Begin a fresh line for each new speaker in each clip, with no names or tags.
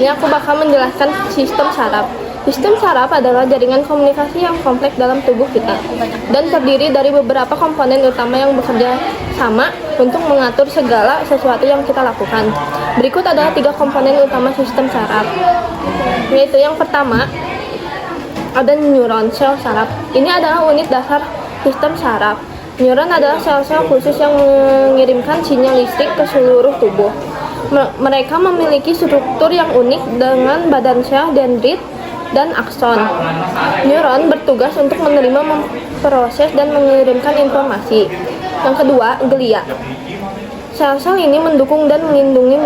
ini aku bakal menjelaskan sistem saraf. Sistem saraf adalah jaringan komunikasi yang kompleks dalam tubuh kita dan terdiri dari beberapa komponen utama yang bekerja sama untuk mengatur segala sesuatu yang kita lakukan. Berikut adalah 3 komponen utama sistem saraf, yaitu yang pertama ada neuron, sel saraf. Ini adalah unit dasar sistem saraf. Neuron adalah sel-sel khusus yang mengirimkan sinyal listrik ke seluruh tubuh. Mereka memiliki struktur yang unik dengan badan sel, dendrit, dan akson. Neuron bertugas untuk menerima, memproses, dan mengirimkan informasi. Yang kedua, glia. Sel-sel ini mendukung dan melindungi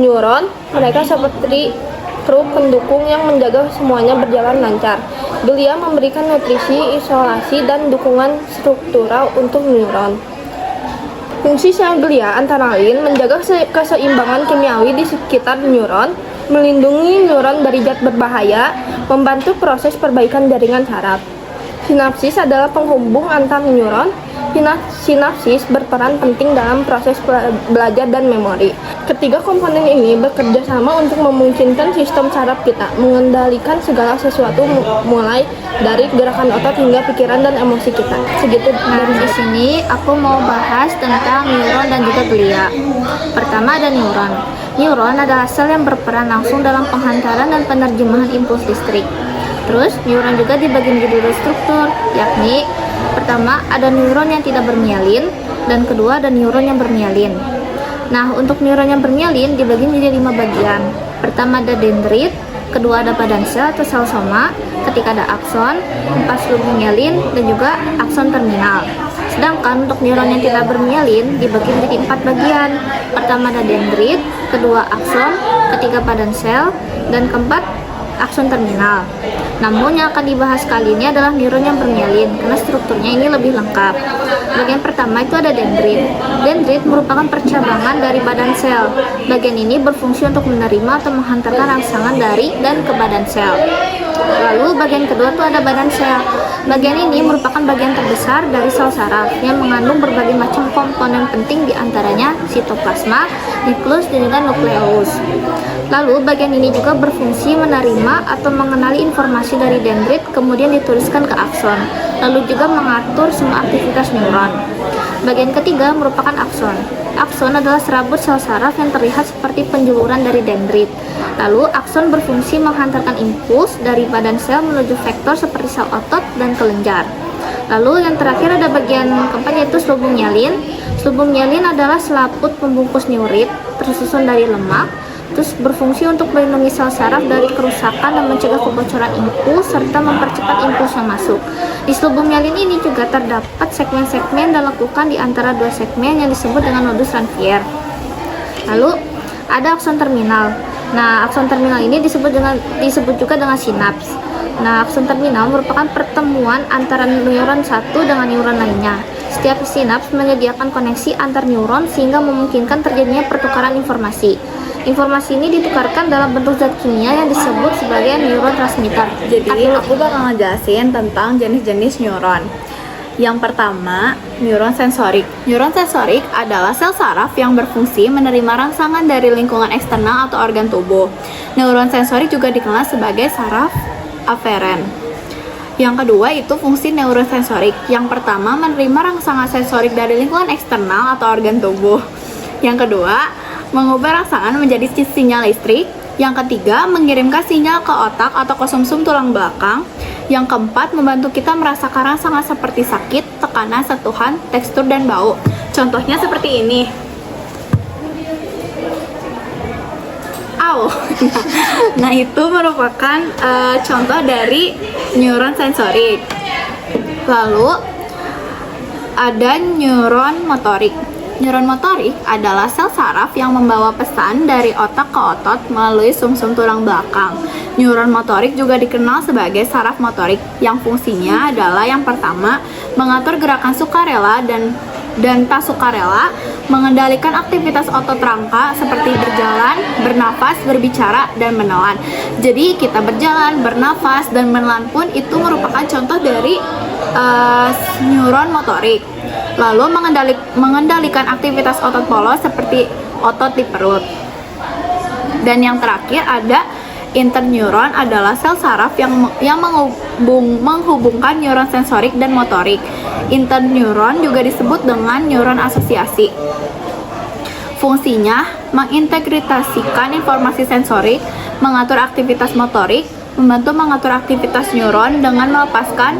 neuron. Mereka seperti kru pendukung yang menjaga semuanya berjalan lancar. Glia memberikan nutrisi, isolasi, dan dukungan struktural untuk neuron. Fungsi sel glia antara lain menjaga keseimbangan kimiawi di sekitar neuron, melindungi neuron dari zat berbahaya, membantu proses perbaikan jaringan saraf. Sinapsis adalah penghubung antar neuron. Sinapsis berperan penting dalam proses belajar dan memori. Ketiga komponen ini bekerja sama untuk memungkinkan sistem saraf kita mengendalikan segala sesuatu mulai dari gerakan otot hingga pikiran dan emosi kita. Segitu dari
Di sini aku mau bahas tentang neuron dan juga glia. Pertama ada neuron. Neuron adalah sel yang berperan langsung dalam penghantaran dan penerjemahan impuls listrik. Terus, neuron juga dibagi menjadi 2 struktur, yakni pertama ada neuron yang tidak bermielin, dan kedua ada neuron yang bermielin. Nah, untuk neuron yang bermielin dibagi menjadi 5 bagian. Pertama ada dendrit, kedua ada badan sel atau sel soma, ketiga ada akson, 4 submielin, dan juga akson terminal. Sedangkan untuk neuron yang tidak bermielin dibagi menjadi 4 bagian. Pertama ada dendrit, kedua akson, ketiga badan sel, dan keempat akson terminal. Namun yang akan dibahas kali ini adalah neuron yang bermielin karena strukturnya ini lebih lengkap. Bagian pertama itu ada dendrit. Dendrit merupakan percabangan dari badan sel. Bagian ini berfungsi untuk menerima atau menghantarkan rangsangan dari dan ke badan sel. Lalu bagian kedua itu ada badan sel. Bagian ini merupakan bagian terbesar dari sel saraf yang mengandung berbagai macam komponen penting, diantaranya sitoplasma, nukleus, dan juga nukleus. Lalu bagian ini juga berfungsi menerima atau mengenali informasi dari dendrit kemudian dituliskan ke akson, lalu juga mengatur semua aktivitas neuron. Bagian ketiga merupakan akson. Akson adalah serabut sel saraf yang terlihat seperti penjuluran dari dendrit. Lalu akson berfungsi menghantarkan impuls dari badan sel menuju vektor seperti sel otot dan kelenjar. Lalu yang terakhir ada bagian keempat yaitu slobum myelin. Slobum myelin adalah selaput pembungkus neurit tersusun dari lemak. Terus berfungsi untuk melindungi sel saraf dari kerusakan dan mencegah kebocoran impuls serta mempercepat impuls yang masuk. Di slobum myelin ini juga terdapat segmen-segmen dan lekukan di antara 2 segmen yang disebut dengan nodus Ranvier. Lalu ada akson terminal. Nah, akson terminal ini disebut juga dengan sinaps. Nah, akson terminal merupakan pertemuan antara neuron satu dengan neuron lainnya. Setiap sinaps menyediakan koneksi antar neuron sehingga memungkinkan terjadinya pertukaran informasi. Informasi ini ditukarkan dalam bentuk zat kimia yang disebut sebagai neurotransmitter.
Jadi aku bakal ngejelasin tentang jenis-jenis neuron. Yang pertama, neuron sensorik. Neuron sensorik adalah sel saraf yang berfungsi menerima rangsangan dari lingkungan eksternal atau organ tubuh. Neuron sensorik juga dikenal sebagai saraf aferen. Yang kedua itu fungsi neurosensorik. Yang pertama, menerima rangsangan sensorik dari lingkungan eksternal atau organ tubuh. Yang kedua, mengubah rangsangan menjadi sinyal listrik. Yang ketiga, mengirimkan sinyal ke otak atau ke sumsum tulang belakang. Yang keempat, membantu kita merasakan rangsangan seperti sakit, tekanan, sentuhan, tekstur, dan bau. Contohnya seperti ini. Au. Nah, itu merupakan contoh dari neuron sensorik. Lalu ada neuron motorik. Neuron motorik adalah sel saraf yang membawa pesan dari otak ke otot melalui sumsum tulang belakang. Neuron motorik juga dikenal sebagai saraf motorik, yang fungsinya adalah yang pertama, mengatur gerakan sukarela dan tak sukarela, mengendalikan aktivitas otot rangka seperti berjalan, bernafas, berbicara, dan menelan. Jadi kita berjalan, bernafas, dan menelan pun itu merupakan contoh dari neuron motorik. Lalu mengendalikan aktivitas otot polos seperti otot di perut. Dan yang terakhir ada Interneuron adalah sel saraf yang menghubungkan neuron sensorik dan motorik. Interneuron juga disebut dengan neuron asosiasi. Fungsinya mengintegrasikan informasi sensorik, mengatur aktivitas motorik, membantu mengatur aktivitas neuron dengan melepaskan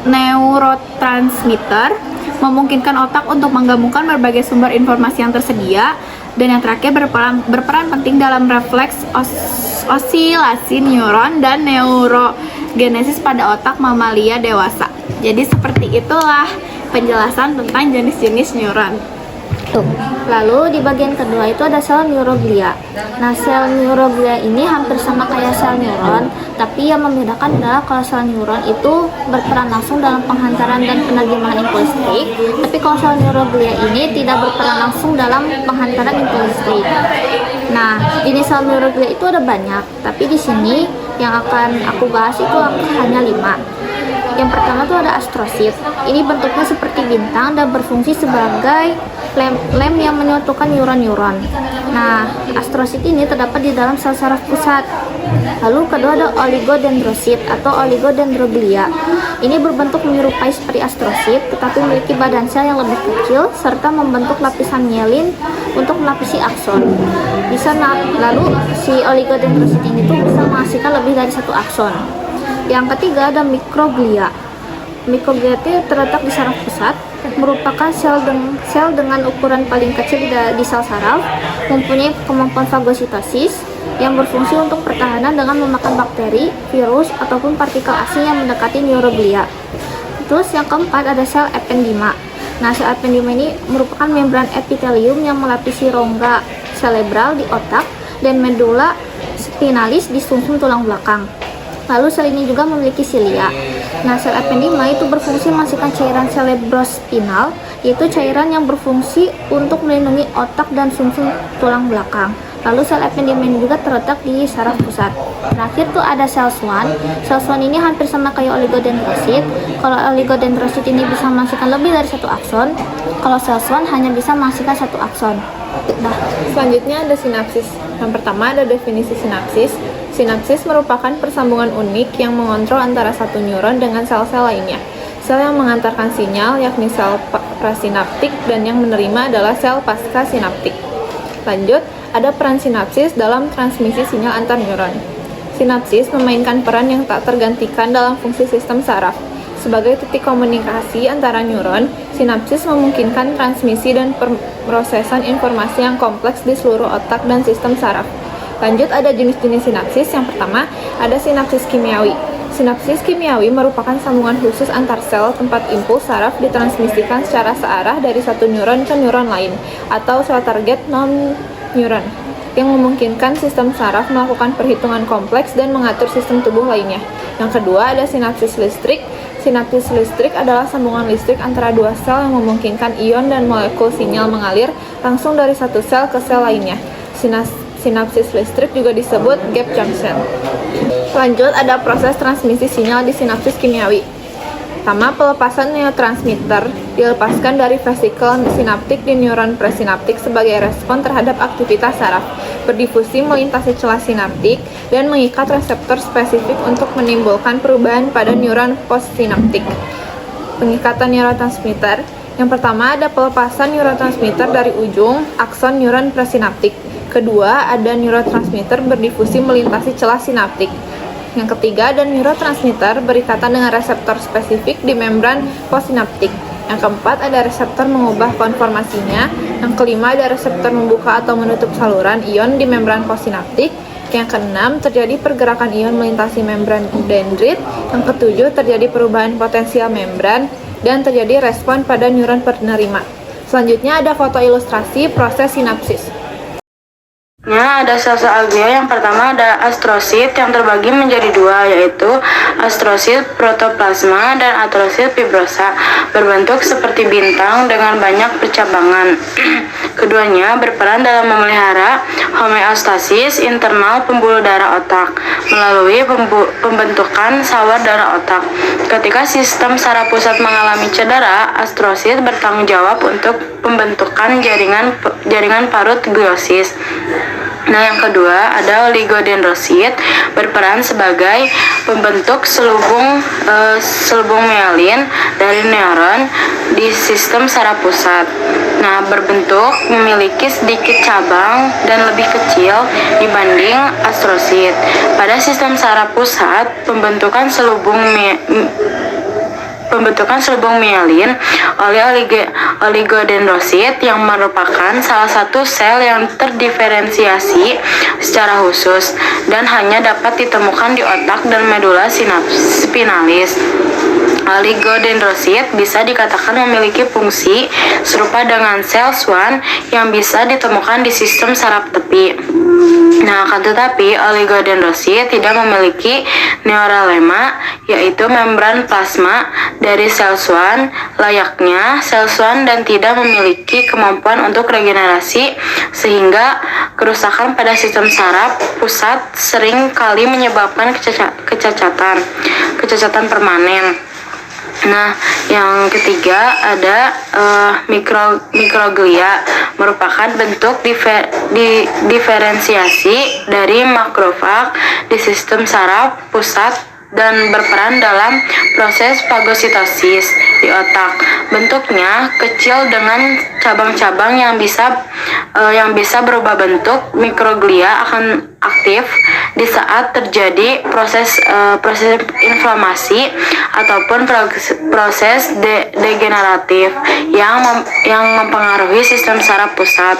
neurotransmitter, memungkinkan otak untuk menggabungkan berbagai sumber informasi yang tersedia, dan yang terakhir berperan penting dalam refleks osilasi neuron dan neurogenesis pada otak mamalia dewasa. Jadi seperti itulah penjelasan tentang jenis-jenis neuron.
Lalu di bagian kedua itu ada sel neuroglia. Nah, sel neuroglia ini hampir sama kayak sel neuron, tapi yang membedakan adalah kalau sel neuron itu berperan langsung dalam penghantaran dan penerjemahan impuls listrik, tapi kalau sel neuroglia ini tidak berperan langsung dalam penghantaran impuls listrik. Nah, jenis sel neuroglia itu ada banyak, tapi di sini yang akan aku bahas itu hanya 5. Yang pertama tuh ada astrosit. Ini bentuknya seperti bintang dan berfungsi sebagai lem yang menyatukan neuron-neuron. Nah, astrosit ini terdapat di dalam sel saraf pusat. Lalu kedua ada oligodendrosit atau oligodendroglia. Ini berbentuk menyerupai seperti astrosit, tetapi memiliki badan sel yang lebih kecil serta membentuk lapisan myelin untuk melapisi akson. Lalu si oligodendrosit ini tuh bisa menghasilkan lebih dari satu akson. Yang ketiga ada mikroglia. Mikroglia itu terletak di saraf pusat, merupakan sel dengan ukuran paling kecil di sel saraf, mempunyai kemampuan fagositosis yang berfungsi untuk pertahanan dengan memakan bakteri, virus, ataupun partikel asing yang mendekati neuroglia. Terus yang keempat ada sel ependima. Nah, sel ependima ini merupakan membran epitelium yang melapisi rongga cerebral di otak dan medula spinalis di sumsum tulang belakang. Lalu sel ini juga memiliki silia. Nah, sel ependima itu berfungsi menghasilkan cairan cerebrospinal, yaitu cairan yang berfungsi untuk melindungi otak dan sumsum tulang belakang. Lalu sel ependima ini juga terletak di saraf pusat. Terakhir tuh ada sel swan. Sel swan ini hampir sama kayak oligodendrosit. Kalau oligodendrosit ini bisa menghasilkan lebih dari satu akson, kalau sel swan hanya bisa menghasilkan satu akson.
Selanjutnya ada sinapsis. Yang pertama ada definisi sinapsis. Sinapsis merupakan persambungan unik yang mengontrol antara satu neuron dengan sel-sel lainnya. Sel yang mengantarkan sinyal yakni sel prasinaptik dan yang menerima adalah sel pasca sinaptik. Lanjut, ada peran sinapsis dalam transmisi sinyal antar neuron. Sinapsis memainkan peran yang tak tergantikan dalam fungsi sistem saraf. Sebagai titik komunikasi antara neuron, sinapsis memungkinkan transmisi dan pemrosesan informasi yang kompleks di seluruh otak dan sistem saraf. Lanjut, ada jenis-jenis sinapsis. Yang pertama, ada sinapsis kimiawi. Sinapsis kimiawi merupakan sambungan khusus antar sel tempat impuls saraf ditransmisikan secara searah dari satu neuron ke neuron lain, atau sel target non-neuron, yang memungkinkan sistem saraf melakukan perhitungan kompleks dan mengatur sistem tubuh lainnya. Yang kedua, ada sinapsis listrik. Sinapsis listrik adalah sambungan listrik antara dua sel yang memungkinkan ion dan molekul sinyal mengalir langsung dari satu sel ke sel lainnya. Sinapsis listrik juga disebut gap junction. Lanjut, ada proses transmisi sinyal di sinapsis kimiawi. Pertama, pelepasan neurotransmitter dilepaskan dari vesikel sinaptik di neuron presinaptik sebagai respon terhadap aktivitas saraf, berdifusi melintasi celah sinaptik, dan mengikat reseptor spesifik untuk menimbulkan perubahan pada neuron postsinaptik. Pengikatan neurotransmitter. Yang pertama, ada pelepasan neurotransmitter dari ujung akson neuron presinaptik. Kedua, ada neurotransmitter berdifusi melintasi celah sinaptik. Yang ketiga, ada neurotransmitter berikatan dengan reseptor spesifik di membran postsinaptik. Yang keempat, ada reseptor mengubah konformasinya. Yang kelima, ada reseptor membuka atau menutup saluran ion di membran postsinaptik. Yang keenam, terjadi pergerakan ion melintasi membran dendrit. Yang ketujuh, terjadi perubahan potensial membran dan terjadi respon pada neuron penerima. Selanjutnya ada foto ilustrasi proses sinapsis.
Ada sel-sel alveoli. Yang pertama ada astrosit yang terbagi menjadi dua, yaitu astrosit protoplasma dan astrosit fibrosa, berbentuk seperti bintang dengan banyak percabangan. Keduanya berperan dalam memelihara homeostasis internal pembuluh darah otak melalui pembentukan sawar darah otak. Ketika sistem saraf pusat mengalami cedera, astrosit bertanggung jawab untuk pembentukan jaringan parut gliosis. Nah, yang kedua ada oligodendrosit berperan sebagai pembentuk selubung myelin dari neuron di sistem saraf pusat. Nah, berbentuk memiliki sedikit cabang dan lebih kecil dibanding astrosit. Pada sistem saraf pusat, pembentukan selubung myelin oleh oligodendrosit yang merupakan salah satu sel yang terdiferensiasi secara khusus dan hanya dapat ditemukan di otak dan medula spinalis. Oligodendrosit bisa dikatakan memiliki fungsi serupa dengan sel Schwann yang bisa ditemukan di sistem saraf tepi. Nah, akan tetapi oligodendrosit tidak memiliki neuralema, yaitu membran plasma dari sel Schwann layaknya sel Schwann dan tidak memiliki kemampuan untuk regenerasi, sehingga kerusakan pada sistem saraf pusat sering kali menyebabkan kecacatan permanen. Nah, yang ketiga ada mikroglia, merupakan bentuk diferensiasi dari makrofag di sistem saraf pusat dan berperan dalam proses fagositosis di otak. Bentuknya kecil dengan cabang-cabang yang bisa berubah bentuk. Mikroglia akan aktif di saat terjadi proses inflamasi ataupun proses degeneratif yang mempengaruhi sistem saraf pusat.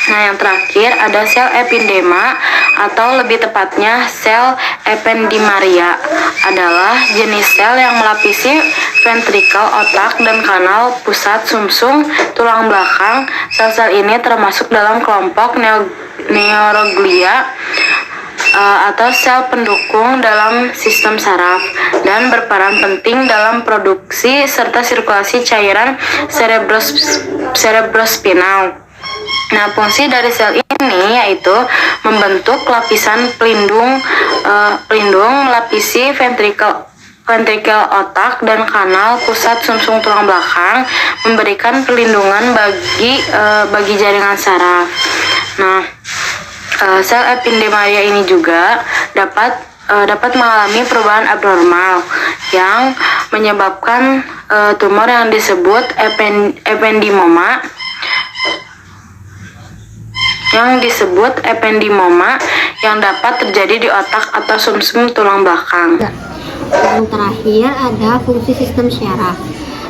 Nah, yang terakhir ada sel epidema atau lebih tepatnya sel ependymaria, adalah jenis sel yang melapisi ventrikel otak dan kanal pusat sumsum tulang belakang. Sel-sel ini termasuk dalam kelompok neuroglia atau sel pendukung dalam sistem saraf dan berperan penting dalam produksi serta sirkulasi cairan cerebrospinal. Nah, fungsi dari sel ini yaitu membentuk lapisan pelindung melapisi ventrikel otak dan kanal pusat sumsum tulang belakang, memberikan perlindungan bagi jaringan saraf. Nah, sel epidemaria ini juga dapat mengalami perubahan abnormal yang menyebabkan tumor yang disebut ependymoma yang dapat terjadi di otak atau sumsum tulang belakang.
Yang terakhir ada fungsi sistem syaraf.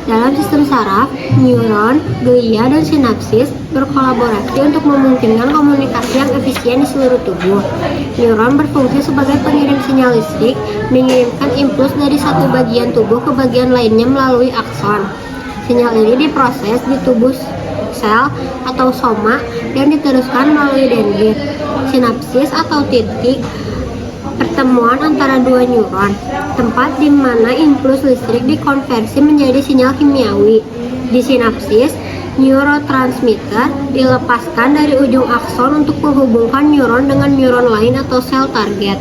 Dalam sistem saraf, neuron, glia, dan sinapsis berkolaborasi untuk memungkinkan komunikasi yang efisien di seluruh tubuh. Neuron berfungsi sebagai pengirim sinyal listrik, mengirimkan impuls dari satu bagian tubuh ke bagian lainnya melalui akson. Sinyal ini diproses di tubuh sel atau soma dan diteruskan melalui dendrit. Sinapsis atau titik pertemuan antara dua neuron, tempat di mana impuls listrik dikonversi menjadi sinyal kimiawi. Di sinapsis, neurotransmitter dilepaskan dari ujung akson untuk menghubungkan neuron dengan neuron lain atau sel target,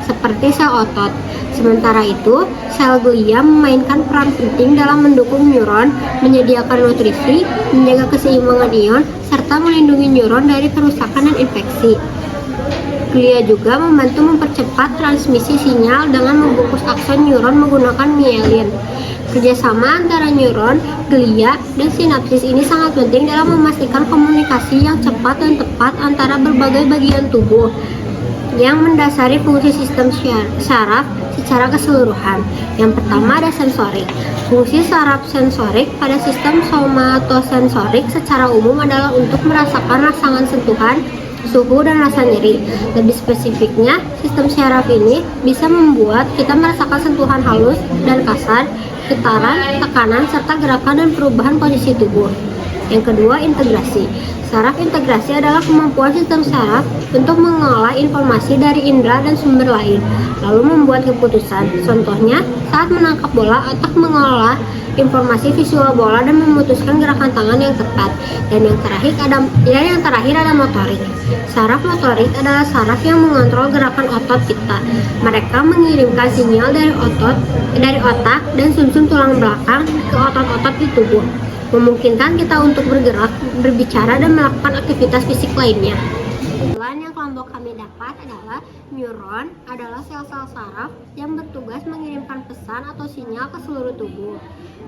seperti sel otot. Sementara itu, sel glia memainkan peran penting dalam mendukung neuron, menyediakan nutrisi, menjaga keseimbangan ion, serta melindungi neuron dari kerusakan dan infeksi. Glia juga membantu mempercepat transmisi sinyal dengan membungkus akson neuron menggunakan myelin. Kerjasama antara neuron, glia, dan sinapsis ini sangat penting dalam memastikan komunikasi yang cepat dan tepat antara berbagai bagian tubuh yang mendasari fungsi sistem saraf secara keseluruhan. Yang pertama ada sensorik. Fungsi saraf sensorik pada sistem somatosensorik secara umum adalah untuk merasakan rangsangan sentuhan, suhu, dan rasa nyeri. Lebih spesifiknya, sistem saraf ini bisa membuat kita merasakan sentuhan halus dan kasar, getaran, tekanan, serta gerakan dan perubahan posisi tubuh. Yang kedua, integrasi. Saraf integrasi adalah kemampuan sistem saraf untuk mengolah informasi dari indera dan sumber lain, lalu membuat keputusan. Contohnya, saat menangkap bola, otak mengolah informasi visual bola dan memutuskan gerakan tangan yang tepat. Dan yang terakhir ada motorik. Saraf motorik adalah saraf yang mengontrol gerakan otot kita. Mereka mengirimkan sinyal dari otak dan sumsum tulang belakang ke otot-otot di tubuh, memungkinkan kita untuk bergerak, berbicara, dan melakukan aktivitas fisik lainnya.
Kesimpulan yang kelompok kami dapat adalah neuron adalah sel-sel saraf yang bertugas mengirimkan pesan atau sinyal ke seluruh tubuh,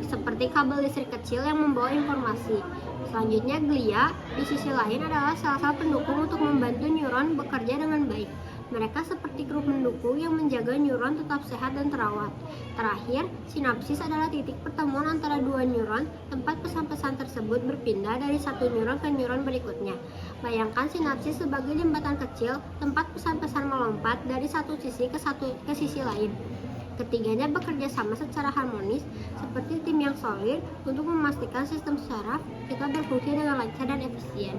seperti kabel listrik kecil yang membawa informasi. Selanjutnya, glia di sisi lain adalah sel-sel pendukung untuk membantu neuron bekerja dengan baik. Mereka seperti kru pendukung yang menjaga neuron tetap sehat dan terawat. Terakhir, sinapsis adalah titik pertemuan antara dua neuron, tempat pesan-pesan tersebut berpindah dari satu neuron ke neuron berikutnya. Bayangkan sinapsis sebagai jembatan kecil, tempat pesan-pesan melompat dari satu sisi ke sisi lain. Ketiganya bekerja sama secara harmonis, seperti tim yang solid, untuk memastikan sistem saraf kita berfungsi dengan lancar dan efisien.